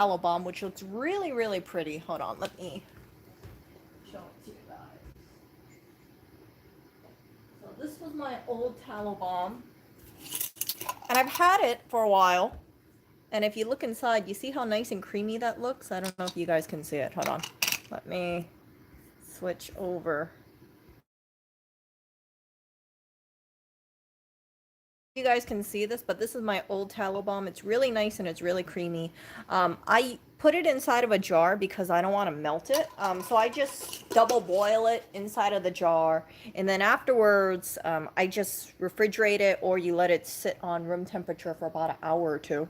Tallow Balm, which looks really, really pretty. Hold on, let me show it to you guys. So this was my old Tallow Balm, and I've had it for a while. And if you look inside, you see how nice and creamy that looks? I don't know if you guys can see it. Hold on. Let me switch over. You guys can see this, but this is my old Tallow Balm. It's really nice and it's really creamy. I put it inside of a jar because I don't want to melt it. So I just double boil it inside of the jar, and then afterwards I just refrigerate it, or you let it sit on room temperature for about an hour or two.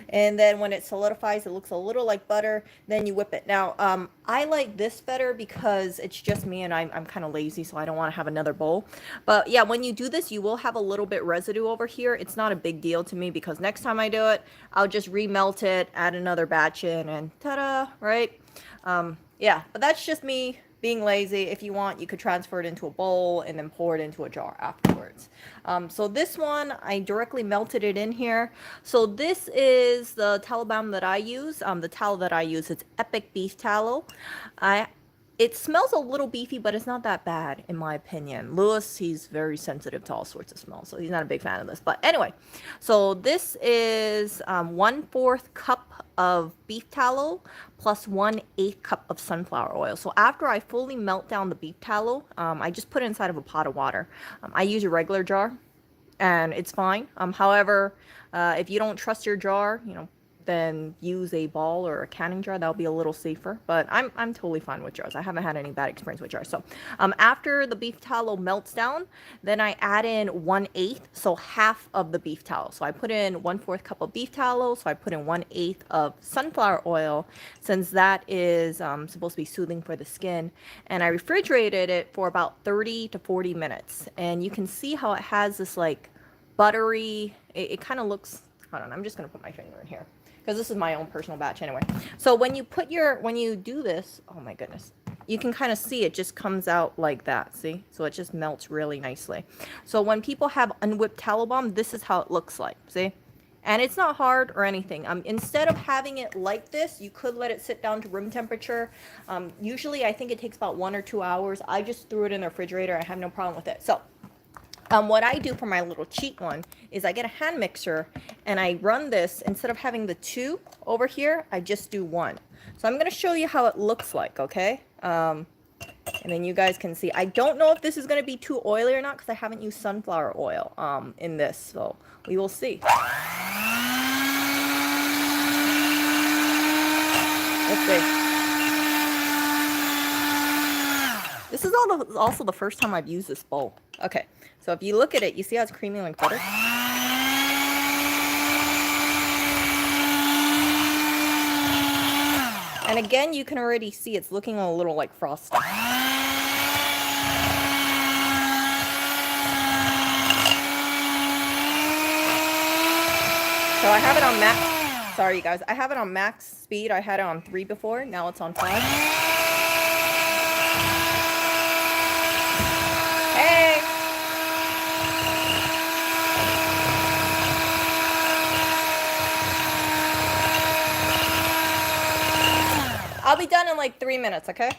And then when it solidifies, it looks a little like butter, then you whip it. Now I like this better because it's just me, and I'm kind of lazy, so I don't want to have another bowl. But yeah, when you do this, you will have a little bit residue over here. It's not a big deal to me because next time I do it, I'll just remelt it, add another batch in, and ta-da, right? Yeah, but that's just me being lazy. If you want, you could transfer it into a bowl and then pour it into a jar afterwards. So this one, I directly melted it in here. So this is the tallow balm that I use. The tallow that I use, it's Epic Beef Tallow. It smells a little beefy, but it's not that bad, in my opinion. Lewis, he's very sensitive to all sorts of smells, so he's not a big fan of this. But anyway, so this is 1/4 cup of beef tallow plus 1/8 cup of sunflower oil. So after I fully melt down the beef tallow, I just put it inside of a pot of water. I use a regular jar, and it's fine. However, if you don't trust your jar, then use a ball or a canning jar. That'll be a little safer, but I'm totally fine with jars. I haven't had any bad experience with jars. So after the beef tallow melts down, then I add in 1/8, so half of the beef tallow. So I put in 1/4 cup of beef tallow, so I put in 1/8 of sunflower oil, since that is supposed to be soothing for the skin, and I refrigerated it for about 30 to 40 minutes. And you can see how it has this like buttery, it kind of looks, hold on, I'm just gonna put my finger in here because this is my own personal batch anyway. So when you do this, oh my goodness, you can kind of see it just comes out like that, see? So it just melts really nicely. So when people have unwhipped tallow balm, this is how it looks like, see? And it's not hard or anything. Instead of having it like this, you could let it sit down to room temperature. Usually I think it takes about 1 or 2 hours. I just threw it in the refrigerator. I have no problem with it. So what I do for my little cheat one is I get a hand mixer and I run this. Instead of having the 2 over here, I just do 1. So I'm going to show you how it looks like, okay? And then you guys can see. I don't know if this is going to be too oily or not because I haven't used sunflower oil in this. So we will see. Let's see. This is also the first time I've used this bowl. Okay, so if you look at it, you see how it's creamy like butter? And again, you can already see it's looking a little like frosting. So I have it on max. Sorry, you guys. I have it on max speed. I had it on 3 before. Now it's on 5. Hey! I'll be done in like 3 minutes, okay?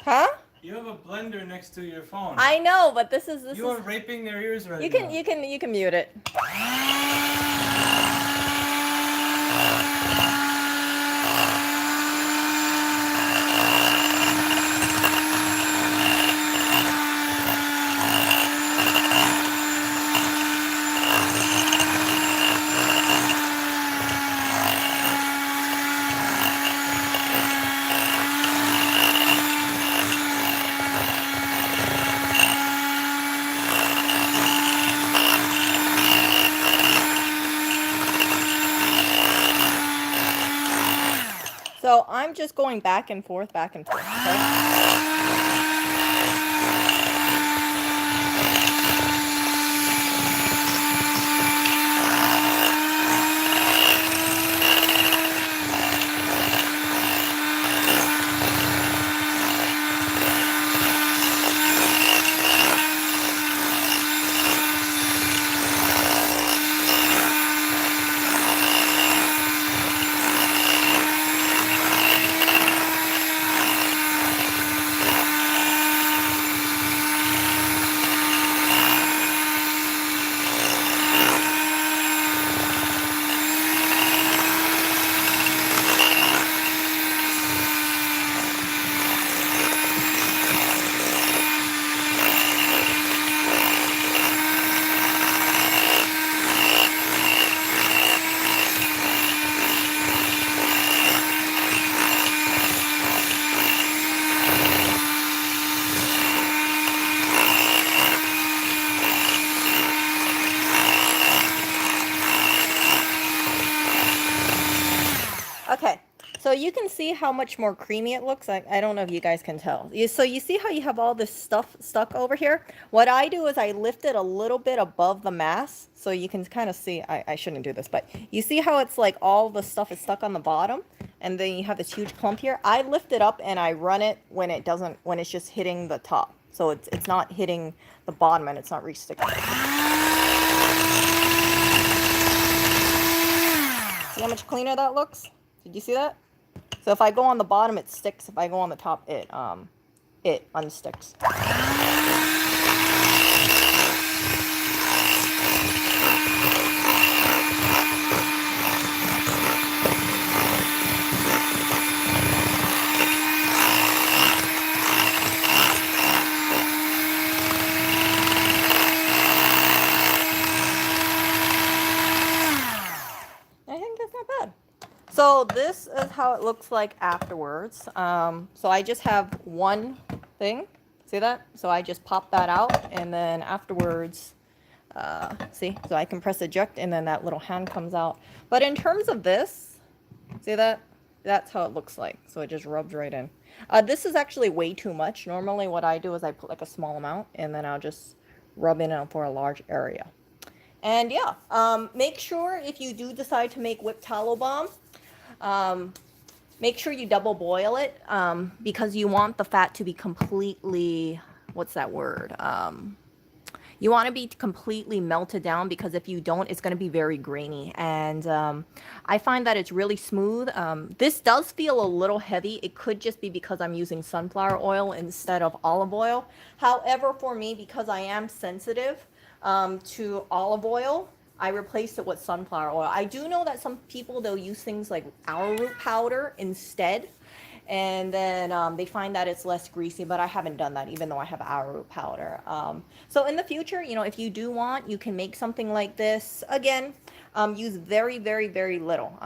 Huh? You have a blender next to your phone. I know, but this is You are raping their ears right now. You can mute it. So I'm just going back and forth, okay? So you can see how much more creamy it looks. I don't know if you guys can tell. So you see how you have all this stuff stuck over here? What I do is I lift it a little bit above the mass. So you can kind of see, I shouldn't do this, but you see how it's like all the stuff is stuck on the bottom? And then you have this huge clump here. I lift it up and I run it when it's just hitting the top. So it's not hitting the bottom and it's not re-sticking. See how much cleaner that looks? Did you see that? So if I go on the bottom, it sticks. If I go on the top, it unsticks. I think that's not bad. So this is how it looks like afterwards. So I just have one thing. See that? So I just pop that out, and then afterwards, see? So I can press eject, and then that little hand comes out. But in terms of this, see that? That's how it looks like. So it just rubs right in. This is actually way too much. Normally what I do is I put like a small amount, and then I'll just rub in for a large area. And yeah, make sure if you do decide to make whipped tallow balm, make sure you double boil it, because you want the fat to be completely, what's that word? You want to be completely melted down, because if you don't, it's going to be very grainy. And I find that it's really smooth. This does feel a little heavy. It could just be because I'm using sunflower oil instead of olive oil. However, for me, because I am sensitive to olive oil, I replaced it with sunflower oil. I do know that some people, they'll use things like arrowroot powder instead, and then they find that it's less greasy, but I haven't done that, even though I have arrowroot powder. So in the future, you know, if you do want, you can make something like this. Again, use very, very, very little.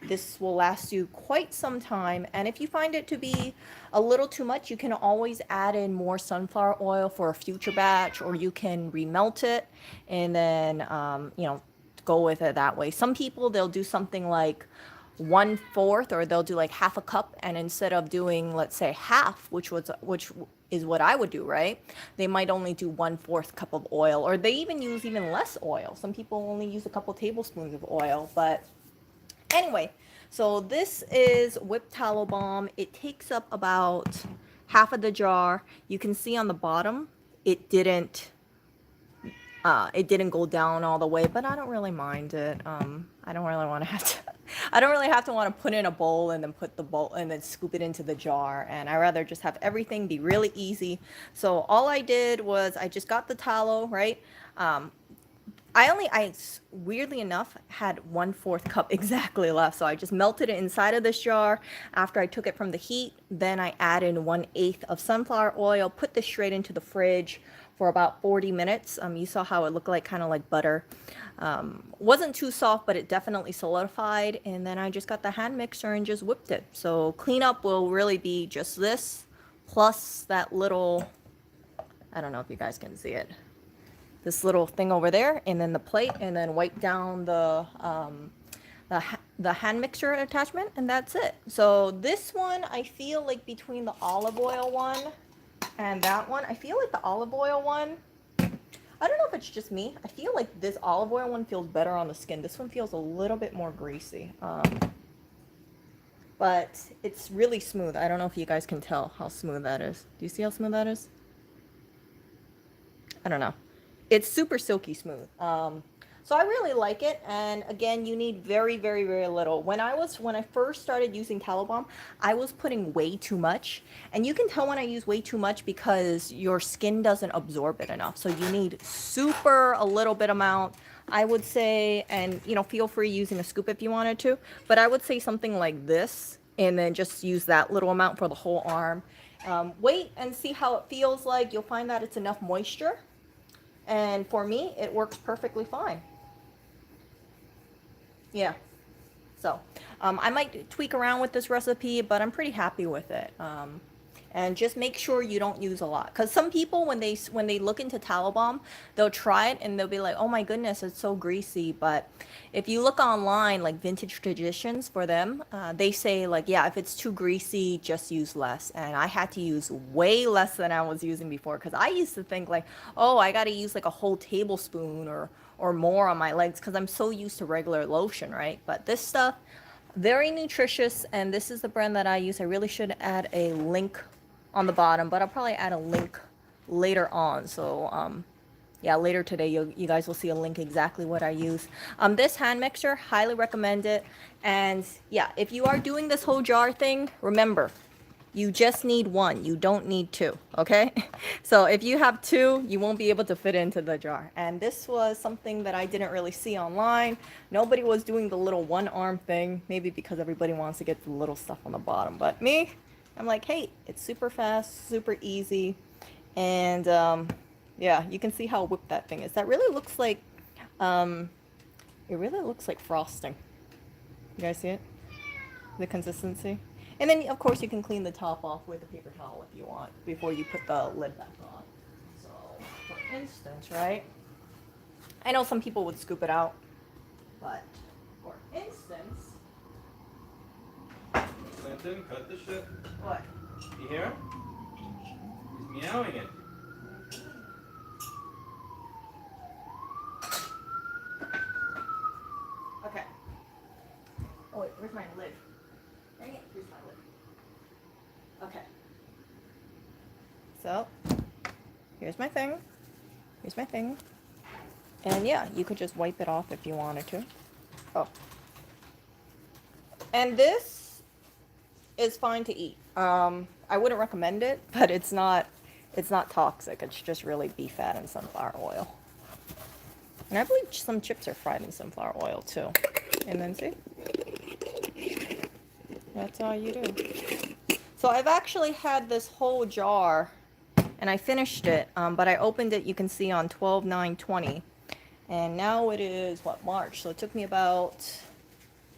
This will last you quite some time, and if you find it to be a little too much, you can always add in more sunflower oil for a future batch, or you can remelt it and then, you know, go with it that way. Some people, they'll do something like 1/4, or they'll do like half a cup, and instead of doing, let's say, half, which is what I would do, right? They might only do 1/4 cup of oil, or they even use even less oil. Some people only use a couple tablespoons of oil. But anyway, so this is whipped tallow balm. It takes up about half of the jar. You can see on the bottom, it didn't go down all the way, but I don't really mind it. I don't really want to have to. I don't really have to want to put in a bowl and then put the bowl and then scoop it into the jar. And I rather just have everything be really easy. So all I did was I just got the tallow, right? I weirdly enough had 1/4 cup exactly left. So I just melted it inside of this jar after I took it from the heat. Then I added 1/8 of sunflower oil, put this straight into the fridge for about 40 minutes. You saw how it looked like, kind of like butter. Wasn't too soft, but it definitely solidified. And then I just got the hand mixer and just whipped it. So cleanup will really be just this, plus that little, I don't know if you guys can see it, this little thing over there, and then the plate, and then wipe down the hand mixer attachment, and that's it. So this one, I feel like between the olive oil one and that one, I feel like the olive oil one, I don't know if it's just me, I feel like this olive oil one feels better on the skin. This one feels a little bit more greasy. But it's really smooth. I don't know if you guys can tell how smooth that is. Do you see how smooth that is? I don't know. It's super silky smooth. So I really like it. And again, you need very, very, very little. When I first started using tallow balm, I was putting way too much. And you can tell when I use way too much because your skin doesn't absorb it enough. So you need a little bit amount, I would say, and you know, feel free using a scoop if you wanted to, but I would say something like this, and then just use that little amount for the whole arm. Wait and see how it feels like. You'll find that it's enough moisture. And for me, it works perfectly fine. Yeah. So I might tweak around with this recipe, but I'm pretty happy with it. And just make sure you don't use a lot, because some people when they look into tallow balm, they'll try it and they'll be like, oh my goodness, it's so greasy. But if you look online, like Vintage Traditions, for them, they say like, yeah, if it's too greasy, just use less. And I had to use way less than I was using before, because I used to think like, oh, I got to use like a whole tablespoon or more on my legs, because I'm so used to regular lotion, right? But this stuff, very nutritious, and this is the brand that I use. I really should add a link on the bottom, but I'll probably add a link later on. So yeah, later today you guys will see a link exactly what I use. This hand mixer, highly recommend it. And yeah, if you are doing this whole jar thing, remember, you just need one. You don't need two, okay? So if you have two, you won't be able to fit into the jar. And this was something that I didn't really see online. Nobody was doing the little one arm thing, maybe because everybody wants to get the little stuff on the bottom. But me, I'm like, hey, it's super fast, super easy. And yeah, you can see how whipped that thing is. That really looks like, it really looks like frosting. You guys see it? The consistency. And then, of course, you can clean the top off with a paper towel if you want before you put the lid back on. So, for instance, right? I know some people would scoop it out, but for instance, Clinton, cut the shit. what? You hear him? He's meowing it. Okay. Oh wait, where's my lid? Dang it, here's my lid. Okay. So, here's my thing. Here's my thing. And yeah, you could just wipe it off if you wanted to. Oh. And this is fine to eat. I wouldn't recommend it, but it's not toxic. It's just really beef fat and sunflower oil. And I believe some chips are fried in sunflower oil too. And then see? That's all you do. So I've actually had this whole jar and I finished it, but I opened it, you can see, on 12/9/20. And now it is, what, March? So it took me about,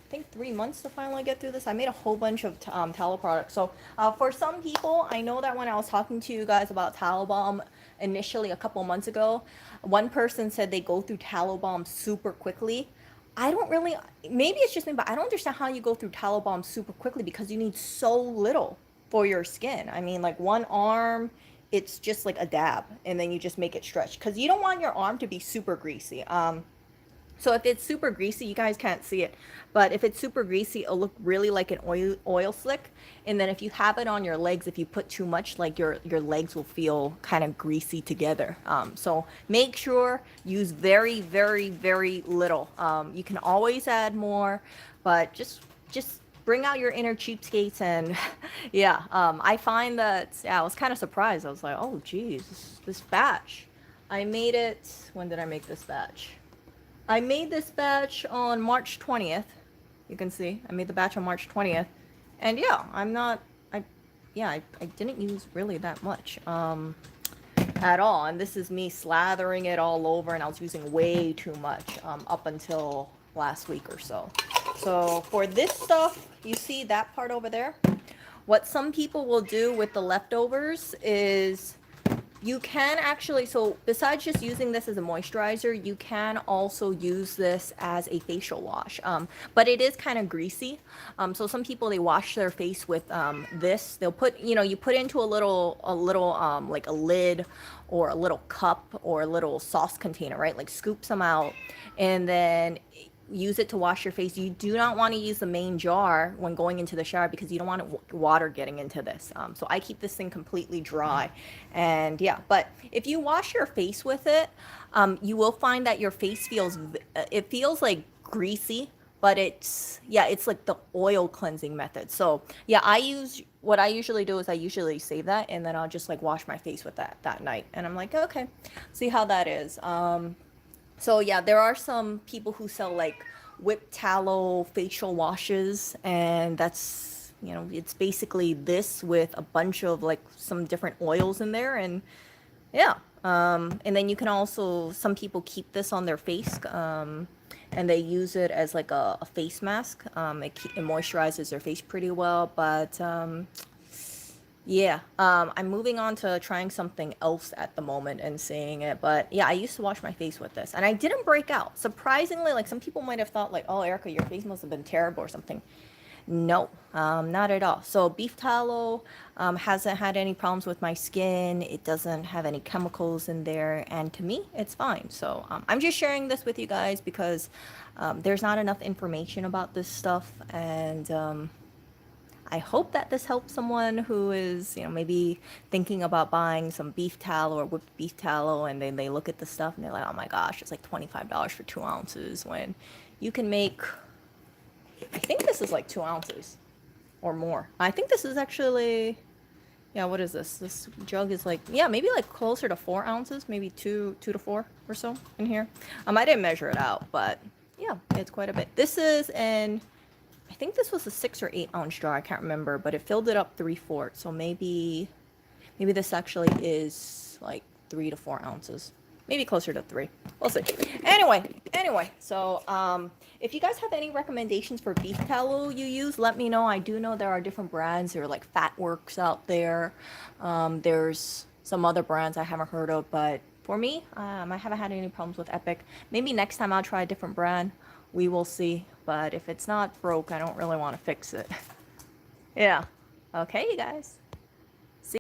I think, 3 months to finally get through this. I made a whole bunch of tallow products. So for some people, I know that when I was talking to you guys about tallow balm initially a couple months ago, one person said they go through tallow balm super quickly. I don't really, maybe it's just me, but I don't understand how you go through tallow balm super quickly, because you need so little for your skin. I mean, like one arm, it's just like a dab, and then you just make it stretch, because you don't want your arm to be super greasy. So if it's super greasy, you guys can't see it, but if it's super greasy, it'll look really like an oil slick. And then if you have it on your legs, if you put too much, like your legs will feel kind of greasy together. So make sure use very, very, very little. You can always add more, but just bring out your inner cheapskates. And yeah, I find that, yeah, I was kind of surprised. I was like, oh geez, this batch, I made it, when did I make this batch? I made this batch on March 20th. You can see I made the batch on March 20th. And yeah, I didn't use really that much at all. And this is me slathering it all over, and I was using way too much up until last week or so. So for this stuff, you see that part over there? What some people will do with the leftovers is, you can actually, so besides just using this as a moisturizer, you can also use this as a facial wash. But it is kind of greasy. So some people, they wash their face with this. They'll put, you put into a little like a lid or a little cup or a little sauce container, right? Like scoop some out and then use it to wash your face. You do not want to use the main jar when going into the shower, because you don't want water getting into this. So I keep this thing completely dry. And yeah, but if you wash your face with it, you will find that your face feels like greasy, but it's like the oil cleansing method. So yeah, what I usually do is I usually save that, and then I'll just like wash my face with that night. And I'm like, okay, see how that is. So yeah, there are some people who sell like whipped tallow facial washes, and that's, it's basically this with a bunch of like some different oils in there. And yeah, and then you can also, some people keep this on their face, and they use it as like a face mask. It moisturizes their face pretty well, but Yeah, I'm moving on to trying something else at the moment and seeing it. But yeah, I used to wash my face with this, and I didn't break out. Surprisingly, like some people might have thought, like, "Oh, Erica, your face must have been terrible or something." No, not at all. So beef tallow hasn't had any problems with my skin. It doesn't have any chemicals in there, and to me, it's fine. So I'm just sharing this with you guys because there's not enough information about this stuff, and I hope that this helps someone who is, maybe thinking about buying some beef tallow or whipped beef tallow, and then they look at the stuff and they're like, oh my gosh, it's like $25 for 2 ounces when you can make, I think this is like 2 ounces or more. I think this is actually, yeah, what is this? This jug is like, yeah, maybe like closer to 4 ounces, maybe two to four or so in here. I didn't measure it out, but yeah, it's quite a bit. This is an I think this was a 6 or 8 ounce jar. I can't remember, but it filled it up 3/4. So maybe this actually is like 3 to 4 ounces. Maybe closer to 3. We'll see. Anyway. So if you guys have any recommendations for beef tallow you use, let me know. I do know there are different brands. There are like Fatworks out there. There's some other brands I haven't heard of, but for me, I haven't had any problems with Epic. Maybe next time I'll try a different brand. We will see. But if it's not broke, I don't really want to fix it. Yeah. Okay, you guys.